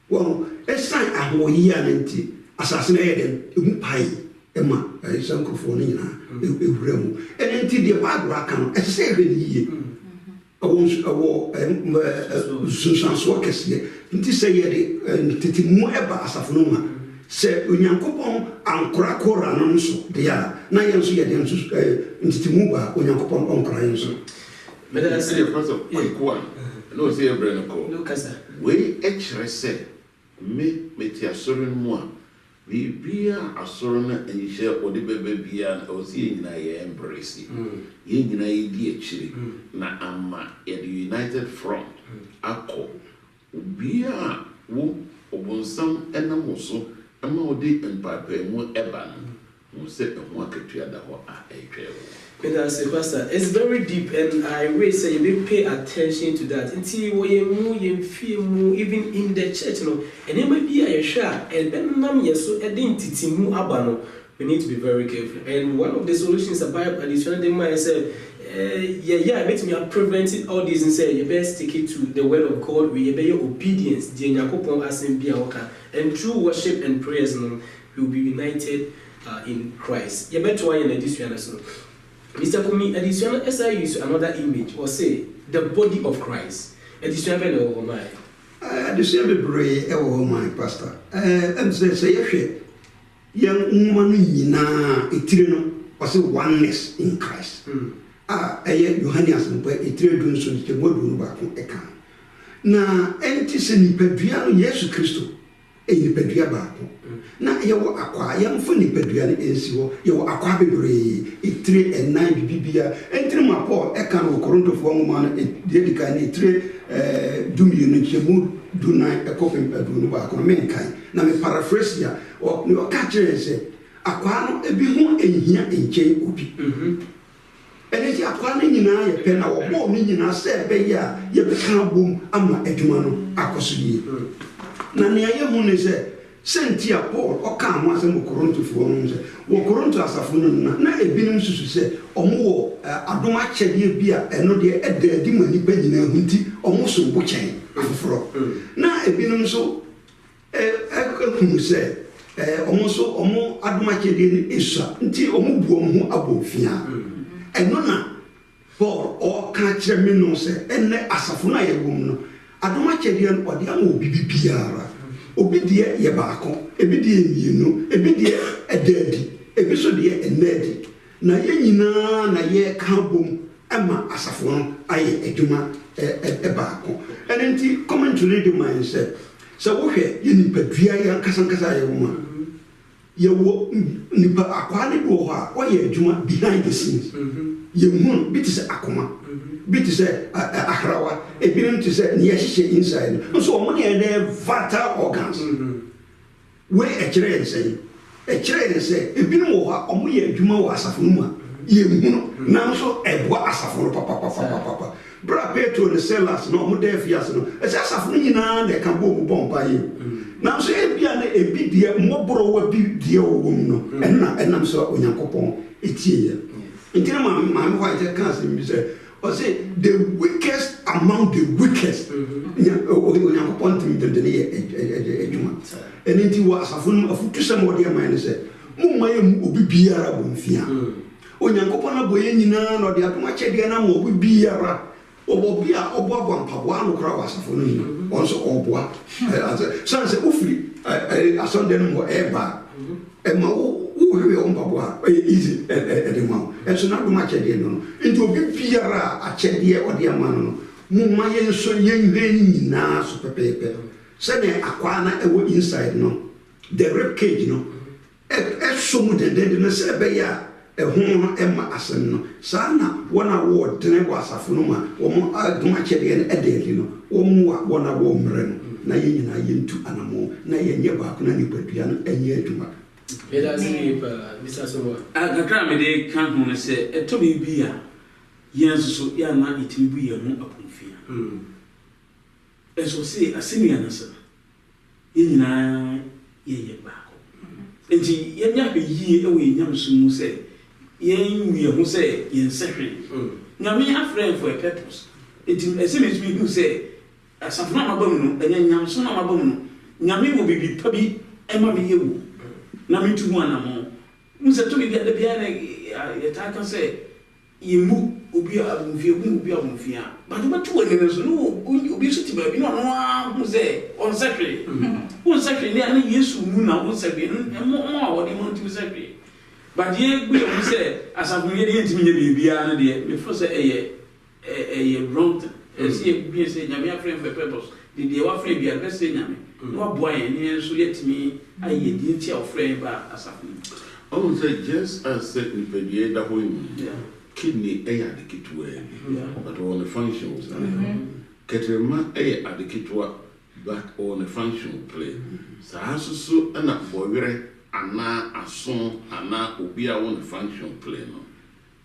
wo esan ahoyi anenti asase na ye den egu pai ema sankrofo no nyina ewura mu enenti de Bible aka no e say hwe yiye awo sunsanso kese nti say ye de titimu eba asafo no ma se Onyankopɔn ankora Korah no nso de ya na ye nso ye de nso ntitimu ba Onyankopɔn onkora ye nso me da say pastor ko no say ebre no ko no kasa we ekire say me ti asoro no mu a bibia asoro na enhye ode bebe bia na o si nyina ye embrace ye nyina ye di ekire na ama ye the united front akọ bia wo obonsam enamoso ama ode empapa mu eba no mo se ehun akatua da ho a etwewo. Pastor, it's very deep, and I will say you will pay attention to that. Until we feel even in the church, no, and it might be a share, and then so identity mu abano. We need to be very careful. And one of the solutions about additional they might say, I bet me have prevented all this and say you best stick it to the word of God. We obey your obedience, and through worship and prayers, no, we will be united in Christ. You bet why in addition, Mr. Kumi, additional as I use another image or say the body of Christ. Additional oh my. Additional bray oh my pastor. Say young woman na itirino was a oneness in Christ. Johannes and itire dun so the modu ba ko eka. Na enti se ni padua no Yesu Kristo ni padua ba ko. Na yewo akwa yamfo ni padua ne ensi ho yewo akwa bebre itire enan bibia entire ma Paul eka no Korintofo nwoma no dedika ne itire dumi no chemu dunai ekofem padu no ba ko menkai na me paraphrase ya o ne o ka kire se akwa no ebi ho ehia enche obi eneti akwa no nyina ye pe na wo bo no nyina se be ya ye be kan bom ama adwuma no akosodie na ne aye hu ne se Sentia Paul o ka mo asem Korintofo no se wo Korinto asafo no na ebinim susu se omo wo adoma kyede bia eno de edi mani pa nyina hu nti omo so bo kyen afoforo na ebinim so hu se ɔmo so ɔmo adomakyɛdeɛ no esua nti ɔmo bu ɔmo ho abɔ fia ɛno na Paul ɔka kyerɛ me no sɛ ɛnɛ asafo no a yɛwɔ mu no adomakyɛdeɛ no ɔde ama obi biara obi deɛ yɛ baako ebi deɛ mmienu ebi deɛ ɛda adi ebi so deɛ ɛnna adi na yɛn nyinaa na yɛka bom ɛma asafo no ayɛ adwuma baako ɛno nti commentary de man sɛ wohwɛ yɛ nipadua yɛ ankasa yɛwɔ mu a yɛwɔ nipa akwaa ne bi wɔ hɔ a ɔyɛ adwuma behind the scenes yɛhu bi te sɛ akoma bi te sɛ ahrawa ebinom te sɛ ne yɛhyehyɛ inside no nso ɔmo ne yɛdɛ vital organs wei ɛkyerɛ yɛn sɛ ebinom wɔ hɔ a ɔmo yɛ adwuma wɔ asafo no mu a yɛhu no nanso ɛboa asafo no papapapapapa bra Petro ne Silas no ɔmo da afiase no ɛsɛ asafo no nyinaa na ɛka bɔ ɔmo bɔ mpa yɛ nanso ebia na ebi deɛ mmɔborɔwa bi deɛ wɔwɔ mu no ɛnam sɛ Onyankopɔn etie yɛ nti na maame hɔ a yɛ ka asɛm bi sɛ ɔsɛ the weakest among the weakest Onyankopɔn ntumi dendene yɛ adwuma ɛno nti wɔ asafo no afotu sɛm wɔde ama yɛ no sɛ momma yɛ mu obi biara bɔ mfia Onyankopɔn abɔ yɛ nyinaa na ɔde adomakyɛdeɛ no ama obi biara ɔbɔ bi a ɔboaboa mpaboa no koraa wɔ asafo no nyina ɔnso ɔboa sane sɛ wofiri asɔnda no mu ɛba ɛma wohwehwɛ wo mpaboa ɛyɛ easy ɛde ma wo ɛnso na adomakyɛdeɛ no no nti obi biara a akyɛdeɛ ɔde ama no no momma yɛnso yɛnhwɛ nyinaa so pɛpɛɛpɛ sɛdeɛ akwaa na ɛwɔ inside no the rib cage no ɛso mu dendenden no sɛ ɛbɛyɛ a ɛho no ɛma asɛm no saa na wɔn a wɔdene wɔ asafo no mu a wɔn adomakyɛdeɛ no ɛda adi no wɔn a wɔn a wɔmmerɛ no na yɛn nyinaa yɛntu anammɔn na yɛnyɛ baako na nipadua no ɛnyɛ adwuma. Kakra a mede ka ho no sɛ ɛtɔ biribi a yɛn nso so yɛana ɛtumi bu yɛn ho apɔmfia ɛso sɛ asɛm yɛ no sɛ yɛn nyinaa yɛyɛ baako nti yɛnyɛ ahwɛ yie ɛwɔ yɛn nyamsom mu sɛ yɛn wie ho sɛ yɛn sɛ hwee nyame afrɛ for a purpose nti ɛsɛ metumi hu sɛ asafo no amaba mu no ɛnyɛ nyamso no amaba mu no nyame wɔ biribi pa bi ɛma me yɛ wo na metu mu anamɔ mu sɛ to biribi ada biara na yɛtaa ka sɛ yɛmmu obi a abomfia obi a abomfia but wobɛto wɔ anim so no obi so te baabi na ɔno a hu sɛ ɔnsɛ hwee wonsɛ hwee ne a na Yesu mu na wonsɛ hwee mo a wɔde mo ntimi sɛ hwee but yɛgu yɛ mu sɛ asafo yɛde yɛntimi nyɛ biribiara no deɛ mefo sɛ ɛyɛ wrong thing ɛsɛ yɛbie sɛ nyame afrɛ for purpose de deɛ wafrɛ biara bɛsɛ nyame na waboa yɛn ne yɛn nso yɛtumi ayɛ yɛdi nti a wɔfrɛ ba asafo no sɛ just as sɛ nipadua da hɔ mu kidney ɛyɛ ade ketewa but ɔwɔ ne functions kɛtɛrɛma ɛyɛ ade ketewa but ɔwɔ ne function play saa nso so ɛna bɔwerɛ anaa aso anaa obi a wɔ ne function play no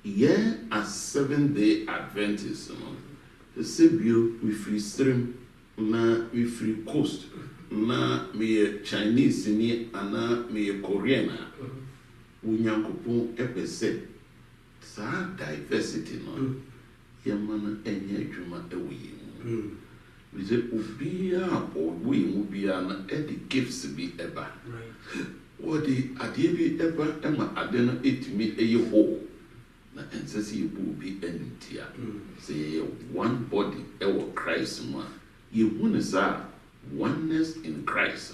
yɛn as 7-day Adventists no sɛ bio mefiri serem na mefiri coast na meyɛ Chinese ni anaa meyɛ Korean a Onyankopɔn ɛpɛ sɛ saa diversity no yɛma no ɛnyɛ adwuma ɛwɔ yɛn mu bisɛ obiara a ɔwɔ yɛn mu biara no ɛde gifts bi ɛba wɔde adeɛ bi ɛba ɛma ade no ɛtumi ɛyɛ whole na ɛnsɛ sɛ yɛbu obi ɛntia sɛ yɛyɛ one body ɛwɔ Christ mu a yɛhu ne saa oneness in Christ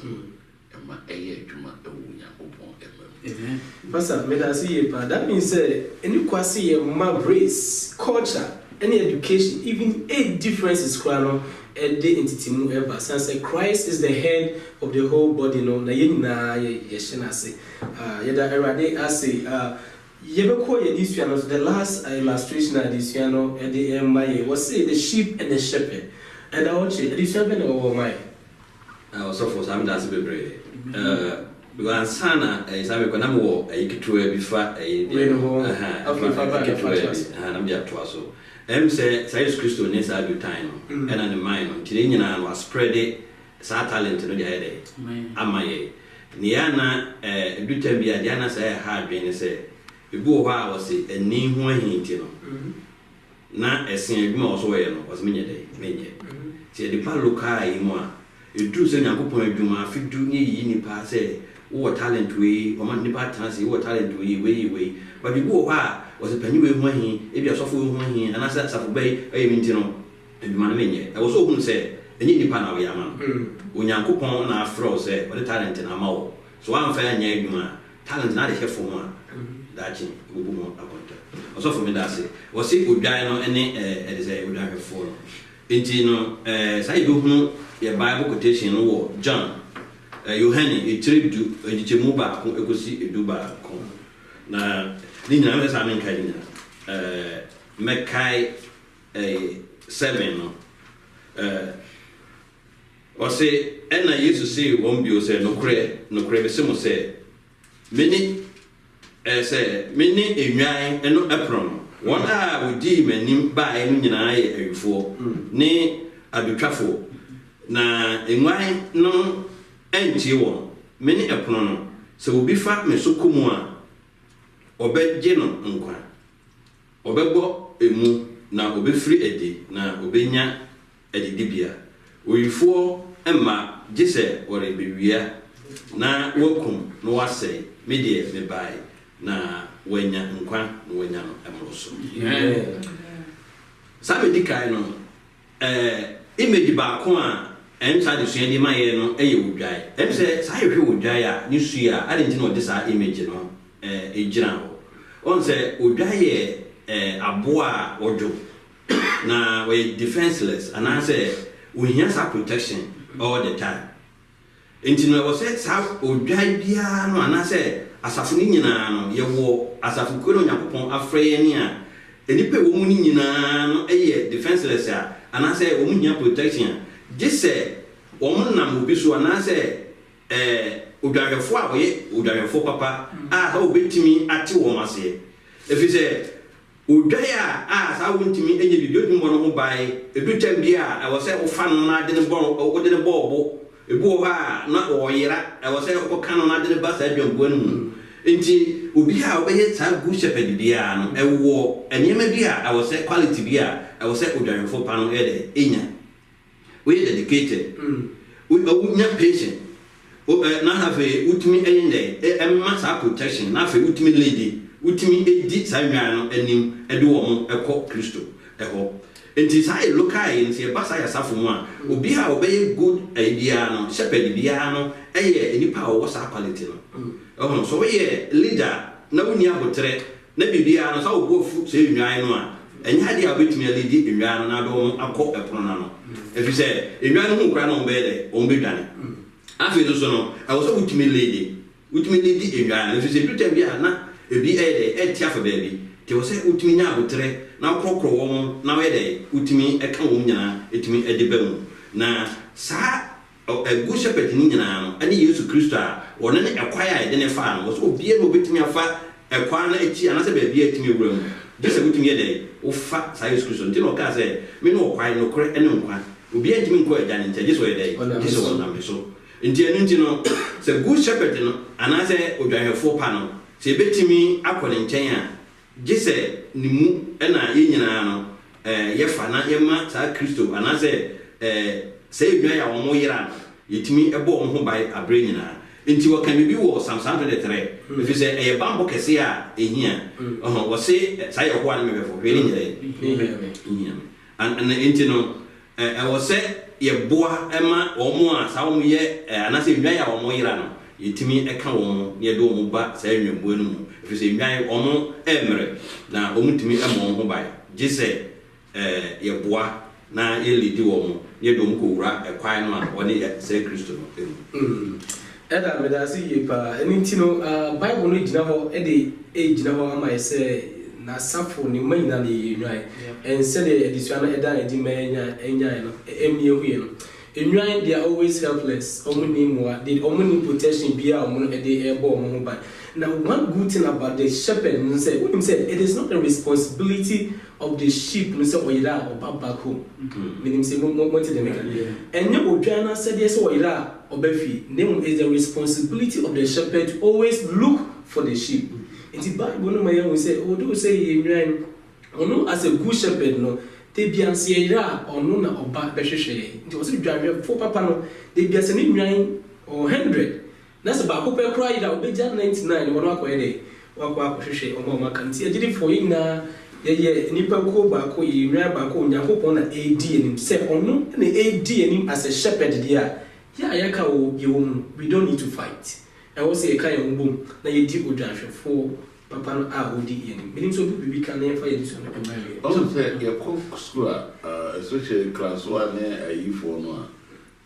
ɛma ɛyɛ adwuma ɛwɔ Onyankopɔn ɛma mu. Pastor, that means any quasi race, culture, any education, even 8 differences the entity mu ever. Since Christ is the head of the whole body, no, na yena yeshena say. Yada erade ase yebeko yedisuano. The last illustration adisuano the maye was say the sheep and the shepherd. And I watch it. Adisuano or my. Also for some that's be because sana isabe kwa namo ekitwe bifa na mbia to aso say Jesus Christ ne sa do time no na ne mind no tire nyina no spread sa talent no dia ede amaye ne yana do time bia dia na say ha adwen say ebu ho a wose ani ho ahinti no na esen adwuma wo so ye no wose menye de menye ti de pa lokai mu a edu se Nyankopɔn adwuma afidu nye yi nipa say wo talent we o man nipa tanse wo talent we but you go ha was a penny we ho hi e bia sofo we ho hi ana sa safo bai e minti no e bi man menye e wo so hu se enyi nipa na we ama onyankopon na afro se wo talent na ma wo so am fa anya adwuma talent na de hefo mo a dachi wo bu mo akonta so for me that say wo se odwan no ene e de say odwan hefo no enti no sai do hu ye Bible quotation no wo John Yohane etredu edichemu ba ko ekosi edu ba ko na ni na me sa men kai ni mekai 7 no o se ena Yesu se won bi o se no kure be se mo se meni meni enwan eno apron won a wodi manim ba enu nyina ye awifo ne adutwafo na enwan no entie won meni apron no se obi fa me so komu a obegye no nkwa obegbo emu na obefiri edi na obenya edidibia oyifo emma gise ore bewia na wokum no wase medie me bai na wenya nkwa no wenya no emroso sabe dikai no image ba ko a ensa de sua de maye no eye wodwai emse sa yehwe wodwai a ni sua adenti no de sa image no ejira ho onse wodwai aboa ojo na we defenseless and I say we hear sa protection all the time enti no we say sa odwai bia no and I say asafo ni nyina no ye wo asafo ko no nyakopon afre ye ni a enipe wo mu ni nyina no eye defenseless a and I say wo mu nya protection just say wo mu na mo bi so and I say odwagefo a we odwagefo papa a ha obetimi ate wo mase efi say odwaya sa wontimi enye bidio dum bono ho bai edutam bia e wo se wo fa no na de ne bon wo de ne bobo ebu ha na wo yira e wo se wo ka no na de ne ba sa adwango anu enti obi ha obeye ta good shepherd bia no e wo enema bia e wo se quality bia e wo se odwanfo pa no e de enya we dedicated we nya patient na have utimi enye emma sa protection na have utimi lady utimi edi sanwan no anim ede wo mo ekọ Kristo eho enti sai lokai nti e basa ya safo mu a obi ha obeye good idea no shepherd bia no eye enipa wo sa quality no so we leader na woni abotre na bibia no sa wo fu se nwan no a enya de abetumi lead nwan no na do akọ epono na no efi se nwan no hu kra no be de o be dwane afi do so no e wo so utimi lead nwan efi se bitem bia na ebi etia for baby te wo se utimi nya abotre na krokro wo na we de utimi eka wo nyana etimi edebam na sa a good shepherd ni nyana no ani Yesu Kristo a wona ne ekwaya ede ne fa no wo so obi e no betimi afa ekwa na echi ana se baby etimi wura mu de se utimi ede wo fa sa Yesu Kristo ntino ka se me no kwai no kore ene nkwa obi etimi nko eja ne nte je so ede je so wona me so ntino se good shepherd no ana se odwahefo pa no se betimi akọ ne nchen a gise ni mu na ye nyina no ye fa na ye ma sa Kristo anase se edwa ya wo mo yira yetimi ebo wo ho bai abre nyina enti wo kan bi wo Psalm 103 if say e bambo kese a ehia wo se sa ye ho an me befo hwe ni nyina and enti no wo se ye boa ema wo mo a sa wo ye anase edwa ya wo mo yira no yetimi eka wo ne do mo ba sa nwembo anu mu efise nwan omo emre na omutimi emo ho bai gise ye boa na ye lidi wo mo ye do ko wura ekwan no a woni se Kristo no eda me da si ye pa eni ntino Bible no gina ho gina ho ama ese na safo ni manyina ni nwan ense de edisua na eda edi enya no emie huye no enwan they are always helpless omuni moa they omuni protection bia omo ede ebo omo ho ban. Now one good thing about the shepherd say when him said it is not the responsibility of the sheep no say oyira or back home meaning say mo to the maker and you odwana said yes oyira obefi name is the responsibility of the shepherd to always look for the sheep. In the Bible no may we say do say enwan ono as a good shepherd no te bianse oyira ono na oba behwehwe nti o se dwawe for papa no de bianse ni nwan or 100 That's about Cooper cried out, be just 99, one walk away. Walk up, she, or Mamma can see a did for you now. Yeah, Nipper go back, you ran back on your hope on an AD and himself, or no, and the AD and him as a shepherd, dear. Yeah, we don't need to fight. I will say a kind of boom, now you deal with Josh for Papa Ahodi and meaning so we can never fight this on the marriage. Also, your cook school, especially class 1 a U4.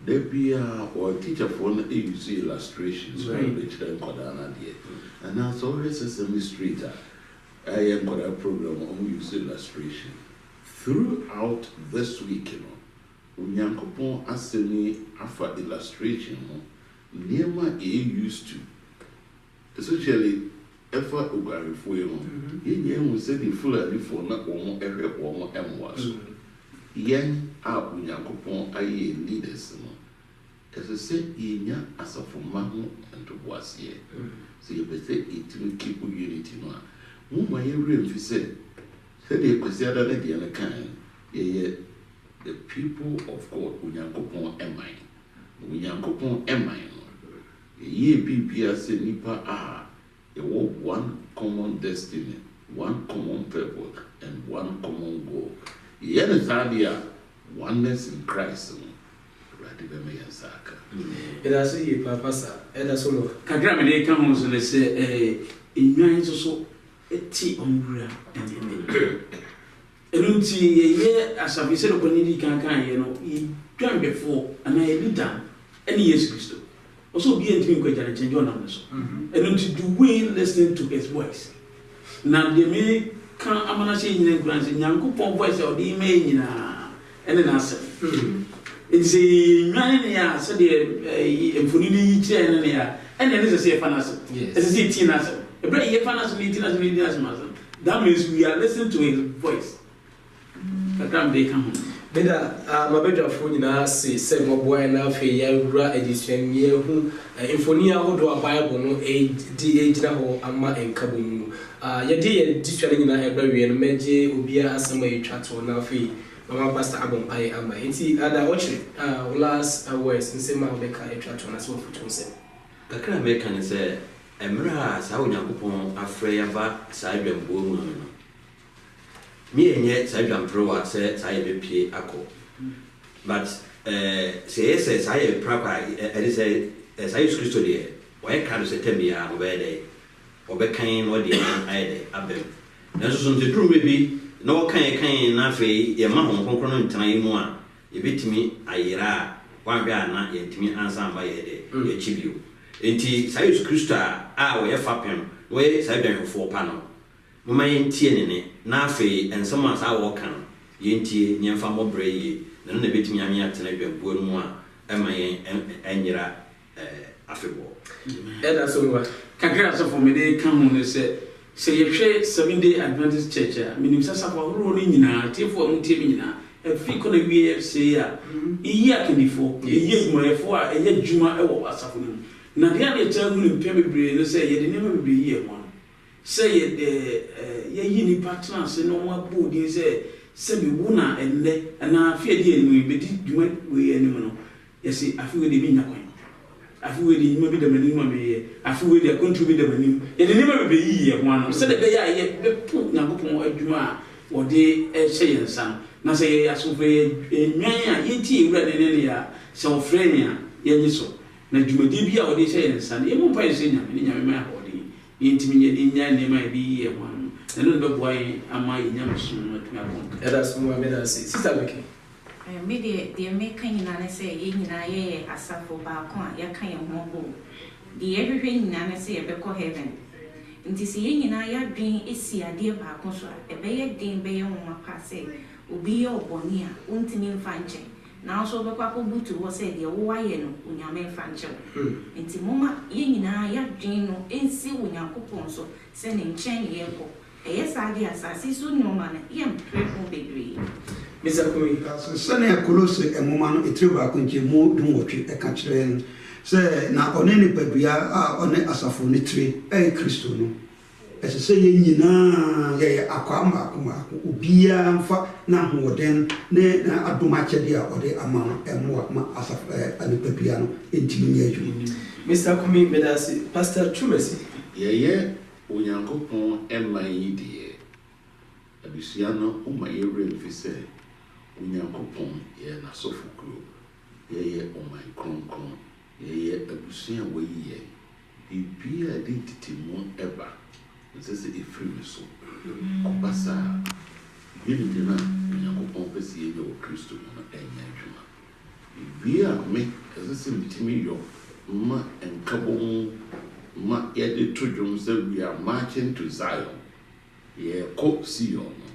There be or teacher for you see illustrations, right? Which then called an idea. And that's always a Sesame Street. I am got a program on use illustration. Throughout this week, you know, Unyankopon asemi afa illustration, Nema used to. Especially effort Ugari for you, you said the full and for not one area or one was. Yen out Unyankopon aye leaders, as I said, Inya as a for Mahu and to was here. So you better it will keep unity. No, my room, he said they consider the other kind. The people of God, Unyankopon and mine. Unyankopon and mine. Ye be say nipa one common destiny, one common purpose, and one common goal. Yet is idea oneness in Christ. And I say, Papa, and that's all. Kagram, comes and they say, in your so a tea on and see, as I said, upon any can, you know, he drank before, and I did done any years Christo. Also, be a drink and change your numbers. And to do we listening to his voice. Now, they may come, I'm not saying in grants in Yanko voice or the email, and then answer. It's a man, said the Funini chair, and then there's a safe answer. Yes, as a teen answer. A very fancy meeting as media as mother. That means we are listening to his voice. They come home. Better, my better phone in us say, my boy, and now for your edition, ye who Infonia who do a Bible, no age now, Amma and Kabum. Your dear district in a very and Meji, Ubia, as some way chat on our fee. Mama Pastor Abon Pai Amma. It's the other watching last words and say, Mabeka, a chat on us for to say. The kind of American say, Emra, Saunakupon, Afrayava, Siberian woman. Me and yet Siberian pro said I be pay ako. But says I a proper, as I use Christo there. Why can't you tell me I'm where they or became what the I abem. And so the true baby, no kind na fe, your mamma concurrent time one. You beat me, I ira, one guy not yet me answer by a day, a chibu. Enti Sayus Christa, we fapian, where Siberian for panel. Mama yen na fe, and someone's our can. Yenti, Nyamfamo Bray, none of it me at Tenebia Burma, and my Enira affable. That's all. Congrats for me, they come on and say, you share 7-day Adventist church, meaning Sasa rolling in a tea for Mutimina, a frequent way say, a year can be for, a year more for a year Juma or Asafun. Now, the other term will pay me, say, you never be here one. Say, ye partners, and no more booty, say, Semi Wuna and le, and I fear the but you might we any yes, I feel the mean. I feel the maybe the minimum, I feel the contribute the minimum, and never be here one. Said the day I yet put Nabucco Juma or they say and son. Now say, as of a man, ye read in any so frenia, yeniso. Na Jumedibia or they say and son, you won't pay senior in my body. Intimate in your name might be here one. And then the boy, am I in Yamasun at my one? That's what I say. Sister Vicky. Maybe the American and I say, in a Asafo Balcon, Yakan Mobo. The everything Nana say about heaven. In this yin and I have been a sea a dear Balcon, a bay dame bay on my passe, will be your bonia, untin fanche. Now so the Papa Butu was said, the Wayan, Unyaman fancho. In Timoma, yin and I have been in sea when Yakuponso, sending chain airport. Yes, I guess I see soon no man, yam pray for baby. Mr. Kumi, Sunny Colosse, a woman, a true acquaintance, more than what you say, now on any baby, on it as a phony tree, a Christo. ɛsɛ sɛ yɛn nyinaa yɛyɛ akwaamaako obiara mfa n'ahoɔden ne adom akyɛdeɛ a ɔde ama no ɛmmoa ma anipa bia no ɛntimi nyɛ adwuma. Mr. Kumi Medasi, Pastor Chumesi. Yɛyɛ Onyankopɔn ɛman yi deɛ abusua no woma yɛwerɛ mfi sɛ Onyankopɔn yɛ n'asɔfokuo, yɛyɛ ɔman kronkron, yɛyɛ abusua a wɔyi yɛ biribiara a de ntitimu ɛba nsɛ sɛ ɛfiri me so ɔba saa unity no a Onyankopɔn pɛ sɛ yɛnyɛ wɔ Kristo mu no ɛnyɛ adwuma biribiara a me ɛsɛ sɛ metumi yɔ ma nkabom ma yɛde to dwom sɛ we are marching to Zion yɛkɔ Sion no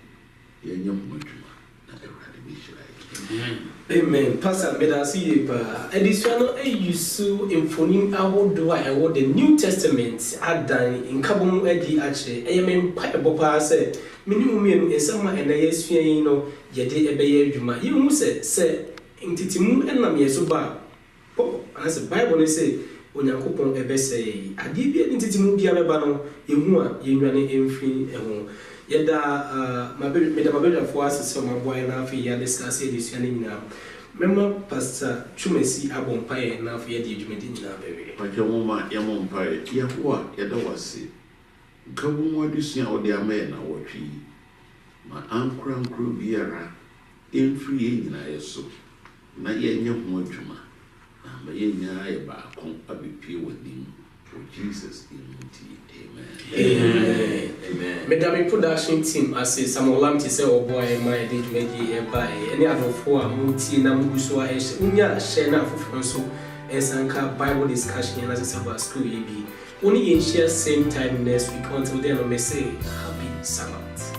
yɛnyɛ ho adwuma na Awurade bɛhyira yɛ. Amen. Pastor Medasi Yepa. Edisua no eyusu mfonim ahodo a ɛwɔ the New Testament adan nkabom adi akyerɛ. Ɛyɛ me mpa ɛbɔ paa sɛ minimu mienu nsɛm a ɛna yɛsua yi no yɛde ɛbɛyɛ adwuma. Yɛhu sɛ ntitimu ɛnam yɛ so ba. Anasɛ Bible no sɛ Onyankopɔn ɛbɛsɛ adeɛ bi ntitimu biara bɛba no yɛhu a yɛnwane mfiri ɛho. Yɛda mabɛdwafoɔ asesɛ ɔmaboa na afei yɛ discuss edisua no nyinaa. Mɛma Pastor Chumesi abɔ mpaeɛ na afei yɛde adwumadi nyinaa bɛwie. Pakyɛ mo ma yɛmɔ mpaeɛ yɛho a yɛda wase nkabom adesua a wode ama yɛ na wɔtwe yi ma ankorankoro biara ɛmfiri yɛn nyinaa so na yɛnyɛ ho adwuma na ma yɛnyaa yɛ baako abɛpie w'anim for Jesus in Amen. Amen. Medami production team as Samuel Lam to say oh boy my did megi by any other for multi na muguso a unya share na for so esanka Bible discussion as a school be only in share same time next week until then I say happy Sabbath.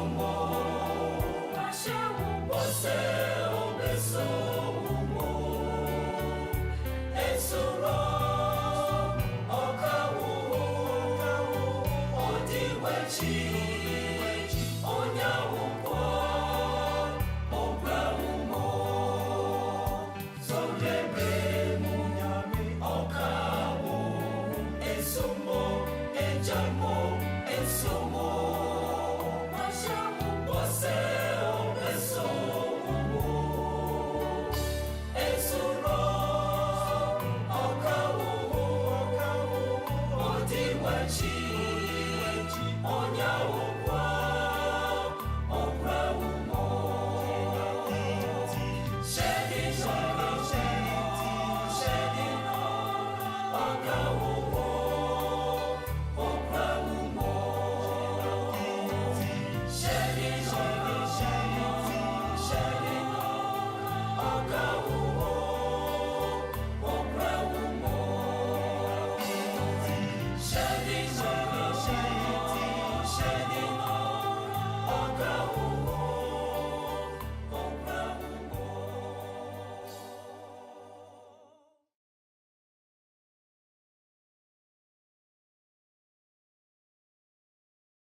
More